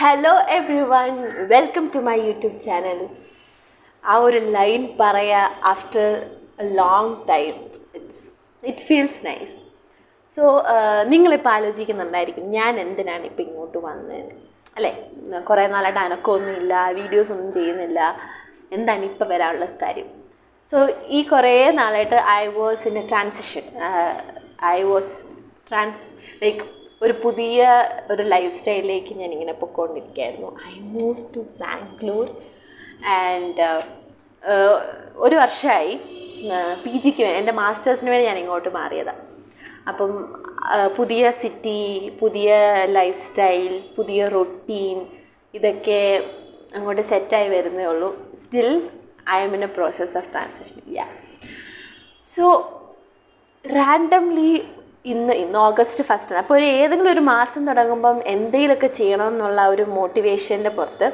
Hello everyone, welcome to my YouTube channel. ആ ഒരു line പറയാ after a long time, it feels nice. So നിങ്ങളിപ്പോൾ ആലോചിക്കുന്നുണ്ടായിരിക്കും ഞാൻ എന്തിനാണ് ഇപ്പോൾ ഇങ്ങോട്ട് വന്നതെന്ന് അല്ലേ. കുറേ നാളായിട്ട് അനക്കമൊന്നുമില്ല, വീഡിയോസ് ഒന്നും ചെയ്യുന്നില്ല, എന്താണ് ഇപ്പോൾ വരാനുള്ള കാര്യം. സോ ഈ കുറേ നാളായിട്ട് I was in a transition. I was like ഒരു പുതിയ ഒരു ലൈഫ് സ്റ്റൈലിലേക്ക് ഞാനിങ്ങനെ പൊയ്ക്കൊണ്ടിരിക്കുകയായിരുന്നു. I move to Bangalore and ഒരു വർഷമായി PGക്ക് വേണ്ടി, എൻ്റെ മാസ്റ്റേഴ്സിന് വേണ്ടി ഞാൻ ഇങ്ങോട്ട് മാറിയതാണ്. അപ്പം പുതിയ സിറ്റി, പുതിയ ലൈഫ് സ്റ്റൈൽ, പുതിയ റൊട്ടീൻ, ഇതൊക്കെ അങ്ങോട്ട് സെറ്റായി വരുന്നേ ഉള്ളൂ. Still I M in A process of transition. So randomly ഇന്ന് ഓഗസ്റ്റ് 1 അപ്പോൾ ഏതെങ്കിലും ഒരു മാസം തുടങ്ങുമ്പം എന്തെങ്കിലുമൊക്കെ ചെയ്യണമെന്നുള്ള ഒരു മോട്ടിവേഷൻ്റെ പുറത്ത്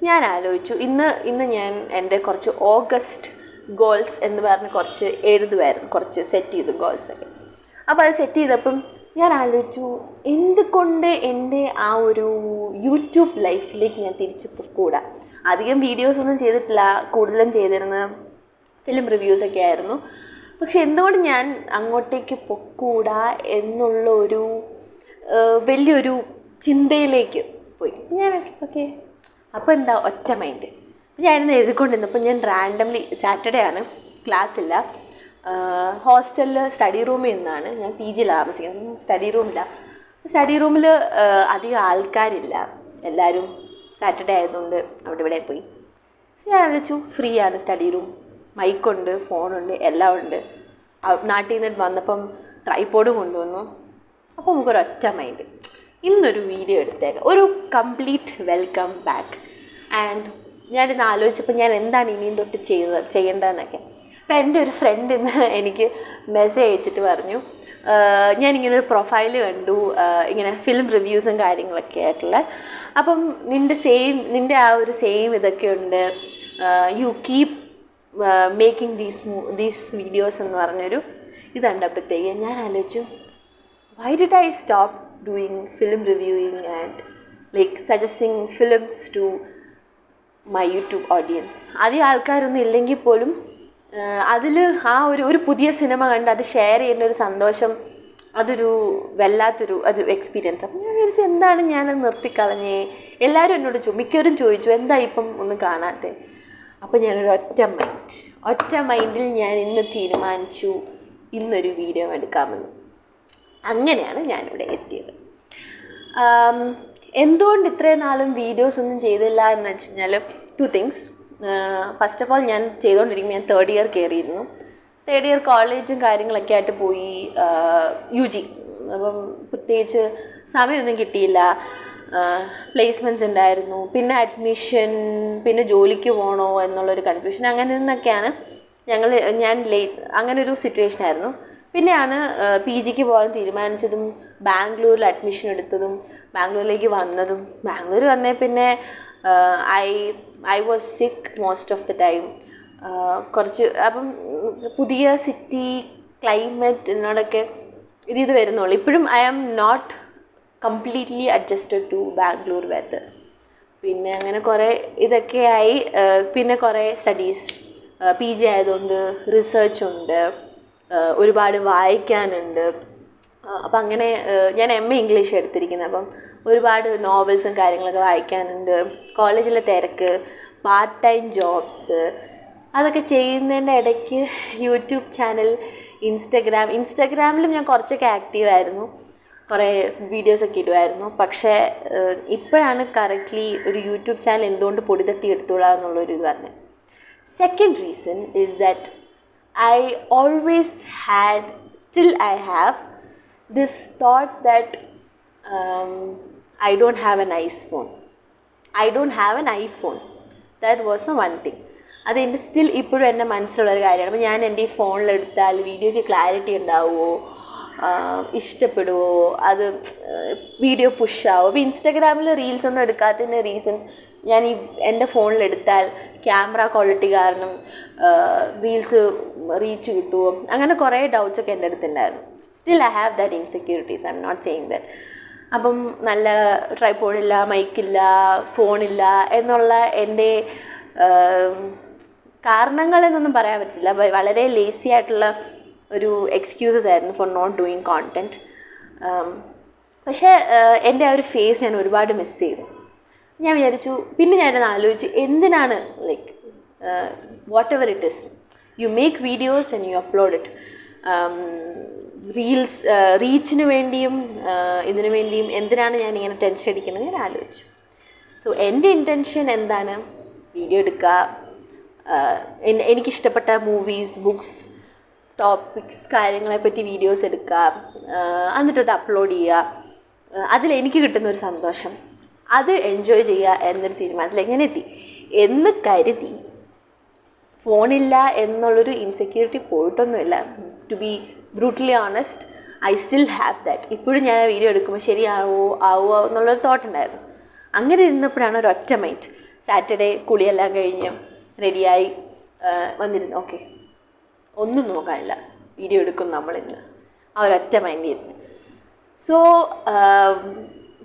ഞാൻ ആലോചിച്ചു, ഇന്ന് ഞാൻ എൻ്റെ കുറച്ച് ഓഗസ്റ്റ് ഗോൾസ് എന്ന് പറഞ്ഞ് കുറച്ച് എഴുതുമായിരുന്നു, കുറച്ച് സെറ്റ് ചെയ്തു ഗോൾസൊക്കെ. അപ്പോൾ അത് സെറ്റ് ചെയ്തപ്പം ഞാൻ ആലോചിച്ചു, എന്തുകൊണ്ട് എൻ്റെ ആ ഒരു യൂട്യൂബ് ലൈഫിലേക്ക് ഞാൻ തിരിച്ച് പോയിക്കൂടാ. അധികം വീഡിയോസൊന്നും ചെയ്തിട്ടില്ല, കൂടുതലും ചെയ്തിരുന്നത് ഫിലിം റിവ്യൂസൊക്കെ ആയിരുന്നു. പക്ഷെ എന്തുകൊണ്ട് ഞാൻ അങ്ങോട്ടേക്ക് പൊക്കൂടാ എന്നുള്ള ഒരു വലിയൊരു ചിന്തയിലേക്ക് പോയി. ഞാൻ ഓക്കെ, അപ്പോൾ എന്താ ഒറ്റ മൈൻഡ്. ഞാനിന്ന് എഴുതിക്കൊണ്ടിരുന്നപ്പോൾ ഞാൻ റാൻഡംലി, സാറ്റർഡേ ആണ്, ക്ലാസ്സില്ല, ഹോസ്റ്റലിൽ സ്റ്റഡി റൂമിൽ നിന്നാണ്, ഞാൻ PG താമസിക്കുന്നത്, സ്റ്റഡി റൂമിൽ അധികം ആൾക്കാരില്ല, എല്ലാവരും സാറ്റർഡേ ആയതുകൊണ്ട് അവിടെ ഇവിടെ പോയി. ഞാൻ ആലോചിച്ചു, ഫ്രീ ആണ് സ്റ്റഡി റൂം, മൈക്കുണ്ട്, ഫോണുണ്ട്, എല്ലാം ഉണ്ട്. നാട്ടിൽ നിന്ന് വന്നപ്പം ട്രൈപോഡും കൊണ്ടുവന്നു. അപ്പോൾ നമുക്കൊരൊറ്റ മൈൻഡ്, ഇന്നൊരു വീഡിയോ എടുത്തേക്കാം, ഒരു കംപ്ലീറ്റ് വെൽക്കം ബാക്ക്. ആൻഡ് ഞാനിന്ന് ആലോചിച്ചപ്പോൾ ഞാൻ എന്താണ് ഇനിയും തൊട്ട് ചെയ്യേണ്ടതെന്നൊക്കെ. അപ്പോൾ എൻ്റെ ഒരു ഫ്രണ്ട് ഇന്ന് എനിക്ക് മെസ്സേജ് അയച്ചിട്ട് പറഞ്ഞു, ഞാനിങ്ങനെ ഒരു പ്രൊഫൈൽ കണ്ടു, ഇങ്ങനെ ഫിലിം റിവ്യൂസും കാര്യങ്ങളൊക്കെ ആയിട്ടുള്ള, അപ്പം നിൻ്റെ ആ ഒരു സെയിം ഇതൊക്കെ ഉണ്ട്, you keep making these videos എന്ന് പറഞ്ഞൊരു ഇതുണ്ടപ്പോഴത്തേക്ക് ഞാൻ ആലോചിച്ചു, why did I stop doing film reviewing and like suggesting films to my YouTube audience. അധികം ആൾക്കാരൊന്നും ഇല്ലെങ്കിൽ പോലും അതിൽ ആ ഒരു പുതിയ സിനിമ കണ്ട് അത് ഷെയർ ചെയ്യുന്ന ഒരു സന്തോഷം, അതൊരു വല്ലാത്തൊരു എക്സ്പീരിയൻസ്. അപ്പം ഞാൻ വിചാരിച്ചു, എന്താണ് ഞാനത് നിർത്തിക്കളഞ്ഞേ. എല്ലാവരും എന്നോട് മിക്കവരും ചോദിച്ചു, എന്താ ഇപ്പം ഒന്നും കാണാത്തേ. അപ്പോൾ ഞാനൊരു ഒറ്റ മൈൻഡിൽ ഞാൻ ഇന്ന് തീരുമാനിച്ചു, ഇന്നൊരു വീഡിയോ എടുക്കാമെന്ന്. അങ്ങനെയാണ് ഞാനിവിടെ എത്തിയത്. എന്തുകൊണ്ട് ഇത്രയും നാളും വീഡിയോസ് ഒന്നും ചെയ്തില്ല എന്ന് വെച്ച് കഴിഞ്ഞാൽ 2 things. ഫസ്റ്റ് ഓഫ് ഓൾ, ഞാൻ ചെയ്തുകൊണ്ടിരിക്കുമ്പോൾ ഞാൻ 3rd year കയറിയിരുന്നു. 3rd year കോളേജും കാര്യങ്ങളൊക്കെ ആയിട്ട് പോയി, UG. അപ്പം പ്രത്യേകിച്ച് സമയമൊന്നും കിട്ടിയില്ല. പ്ലേസ്മെൻറ്റ്സ് ഉണ്ടായിരുന്നു, പിന്നെ അഡ്മിഷൻ, പിന്നെ ജോലിക്ക് പോകണോ എന്നുള്ളൊരു കൺഫ്യൂഷൻ, അങ്ങനെ നിന്നൊക്കെയാണ് ഞാൻ അങ്ങനെ ഒരു സിറ്റുവേഷനായിരുന്നു. പിന്നെയാണ് PGക്ക് പോകാൻ തീരുമാനിച്ചതും, ബാംഗ്ലൂരിൽ അഡ്മിഷൻ എടുത്തതും, ബാംഗ്ലൂരിലേക്ക് വന്നതും. ബാംഗ്ലൂർ വന്നേ പിന്നെ I was sick most of the time. അപ്പം പുതിയ സിറ്റി, ക്ലൈമറ്റ് എന്നോടൊക്കെ ഇത് വരുന്നുള്ളൂ. ഇപ്പോഴും I am not completely adjusted to Bangalore weather. പിന്നെ അങ്ങനെ കുറേ ഇതൊക്കെയായി. പിന്നെ കുറേ സ്റ്റഡീസ്, PG ആയതുകൊണ്ട് റിസർച്ച് ഉണ്ട്, ഒരുപാട് വായിക്കാനുണ്ട്. അപ്പം അങ്ങനെ ഞാൻ MA ഇംഗ്ലീഷ് എടുത്തിരിക്കുന്നത്, അപ്പം ഒരുപാട് നോവൽസും കാര്യങ്ങളൊക്കെ വായിക്കാനുണ്ട്. കോളേജിലെ തിരക്ക്, പാർട്ട് ടൈം ജോബ്സ്, അതൊക്കെ ചെയ്യുന്നതിൻ്റെ ഇടയ്ക്ക് യൂട്യൂബ് ചാനൽ, ഇൻസ്റ്റഗ്രാമിലും ഞാൻ കുറച്ചൊക്കെ ആക്റ്റീവായിരുന്നു, കുറേ വീഡിയോസൊക്കെ ഇടുമായിരുന്നു. പക്ഷേ ഇപ്പോഴാണ് കറക്റ്റ്ലി ഒരു യൂട്യൂബ് ചാനൽ എന്തുകൊണ്ട് പൊടിതട്ടി എടുത്തോളാം എന്നുള്ളൊരു ഇത് വന്നത്. Second reason is that I always had, still I have this thought that I don't have a nice phone. I don't have an iPhone. That was the one thing. അത് എൻ്റെ still ഇപ്പോഴും എൻ്റെ മനസ്സിലുള്ളൊരു കാര്യമാണ്. അപ്പോൾ ഞാൻ എൻ്റെ ഈ ഫോണിലെടുത്താൽ വീഡിയോയ്ക്ക് ക്ലാരിറ്റി ഉണ്ടാവുമോ, ഇഷ്ടപ്പെടുമോ, അത് വീഡിയോ പുഷാവും. അപ്പോൾ ഇൻസ്റ്റാഗ്രാമിൽ റീൽസൊന്നും എടുക്കാത്തതിൻ്റെ റീസൺസ്, ഞാൻ എൻ്റെ ഫോണിലെടുത്താൽ ക്യാമറ ക്വാളിറ്റി കാരണം റീൽസ് റീച്ച് കിട്ടുമോ, അങ്ങനെ കുറേ ഡൗട്ട്സൊക്കെ എൻ്റെ അടുത്തുണ്ടായിരുന്നു. Still I have that insecurities, I am not saying that. അപ്പം നല്ല ട്രൈപോഡില്ല, മൈക്കില്ല, ഫോണില്ല എന്നുള്ള എൻ്റെ കാരണങ്ങളെന്നൊന്നും പറയാൻ പറ്റില്ല. വളരെ ലേസി ആയിട്ടുള്ള ഒരു എക്സ്ക്യൂസസ് ആയിരുന്നു ഫോർ നോട്ട് ഡൂയിങ് കോണ്ടൻറ്റ്. പക്ഷേ എൻ്റെ ആ ഒരു ഫേസ് ഞാൻ ഒരുപാട് മിസ് ചെയ്തു. ഞാൻ വിചാരിച്ചു, പിന്നെ ഞാനത് ആലോചിച്ച് എന്തിനാണ് like whatever it is, you make videos and you upload it. Reels റീച്ചിന് വേണ്ടിയും ഇതിനു വേണ്ടിയും എന്തിനാണ് ഞാനിങ്ങനെ ടെൻഷൻ അടിക്കുന്നത് ഞാൻ ആലോചിച്ചു. സോ എൻ്റെ ഇൻറ്റൻഷൻ എന്താണ്, വീഡിയോ എടുക്കുക, എനിക്കിഷ്ടപ്പെട്ട മൂവീസ്, ബുക്സ്, ടോപ്പിക്സ്, കാര്യങ്ങളെപ്പറ്റി വീഡിയോസ് എടുക്കുക, എന്നിട്ടത് അപ്ലോഡ് ചെയ്യുക. അതിലെനിക്ക് കിട്ടുന്നൊരു സന്തോഷം, അത് എൻജോയ് ചെയ്യുക എന്നൊരു തീരുമാനത്തിൽ എങ്ങനെ എത്തി എന്ന് കരുതി ഫോണില്ല എന്നുള്ളൊരു ഇൻസെക്യൂരിറ്റി പോയിട്ടൊന്നുമില്ല. To be brutally honest, I still have that. ഇപ്പോഴും ഞാൻ വീഡിയോ എടുക്കുമ്പോൾ ആവുമോ എന്നുള്ളൊരു തോട്ടുണ്ടായിരുന്നു. അങ്ങനെ ഇരുന്നപ്പോഴാണ് ഒരു ഒറ്റ മൈൻഡ്, സാറ്റർഡേ കുളിയെല്ലാം കഴിഞ്ഞ് റെഡിയായി വന്നിരുന്നു. ഓക്കെ, ഒന്നും നോക്കാനില്ല, വീഡിയോ എടുക്കും നമ്മളിന്ന്, ആ ഒരൊറ്റ മൈൻഡ് ഇരുന്ന്.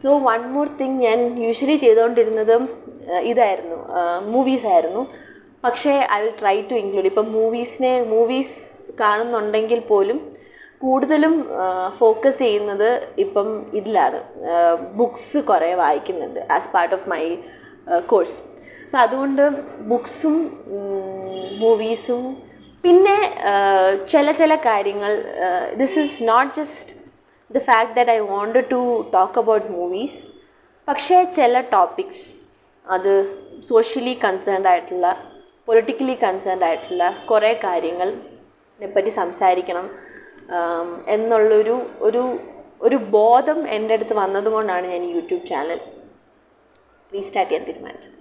സോ വൺ മോർ തിങ്, ഞാൻ യൂഷ്വലി ചെയ്തുകൊണ്ടിരുന്നതും ഇതായിരുന്നു, മൂവീസായിരുന്നു. പക്ഷേ I will try to include. ഇപ്പം മൂവീസ് കാണുന്നുണ്ടെങ്കിൽ പോലും കൂടുതലും ഫോക്കസ് ചെയ്യുന്നത് ഇപ്പം ഇതിലാണ്. ബുക്സ് കുറേ വായിക്കുന്നുണ്ട് as part of my course. അപ്പം അതുകൊണ്ട് ബുക്സും മൂവീസും പിന്നെ ചില കാര്യങ്ങൾ, this is not just the fact that I wanted to talk about movies, പക്ഷേ ചില ടോപ്പിക്സ്, അത് സോഷ്യലി കൺസേൺഡ് ആയിട്ടുള്ള, പൊളിറ്റിക്കലി കൺസേൺഡ് ആയിട്ടുള്ള കുറേ കാര്യങ്ങളെ പറ്റി സംസാരിക്കണം എന്നുള്ളൊരു ഒരു ബോധം എൻ്റെ അടുത്ത് വന്നതുകൊണ്ടാണ് ഞാൻ ഈ യൂട്യൂബ് ചാനൽ റീസ്റ്റാർട്ട് ചെയ്യാൻ തീരുമാനിച്ചത്.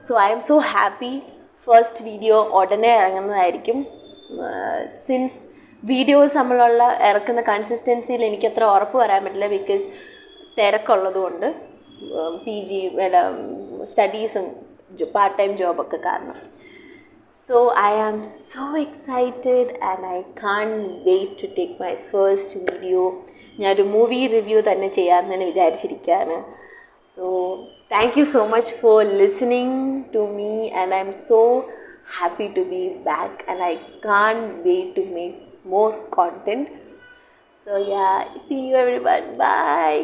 So I M so happy. First video ഉടനെ ഇറങ്ങുന്നതായിരിക്കും. സിൻസ് വീഡിയോസ് നമ്മളുള്ള ഇറക്കുന്ന കൺസിസ്റ്റൻസിയിൽ എനിക്കത്ര ഉറപ്പ് വരാൻ പറ്റില്ല, ബിക്കോസ് തിരക്കുള്ളത് കൊണ്ട്, PG സ്റ്റഡീസും പാർട്ട് ടൈം ജോബൊക്കെ കാരണം. So I am so excited and I can't wait to take my first video. ഞാനൊരു മൂവി റിവ്യൂ തന്നെ ചെയ്യാമെന്ന് വിചാരിച്ചിരിക്കുകയാണ്. So thank you so much for listening to me and I'm so happy to be back and I can't wait to make more content. So yeah, see you everyone. Bye.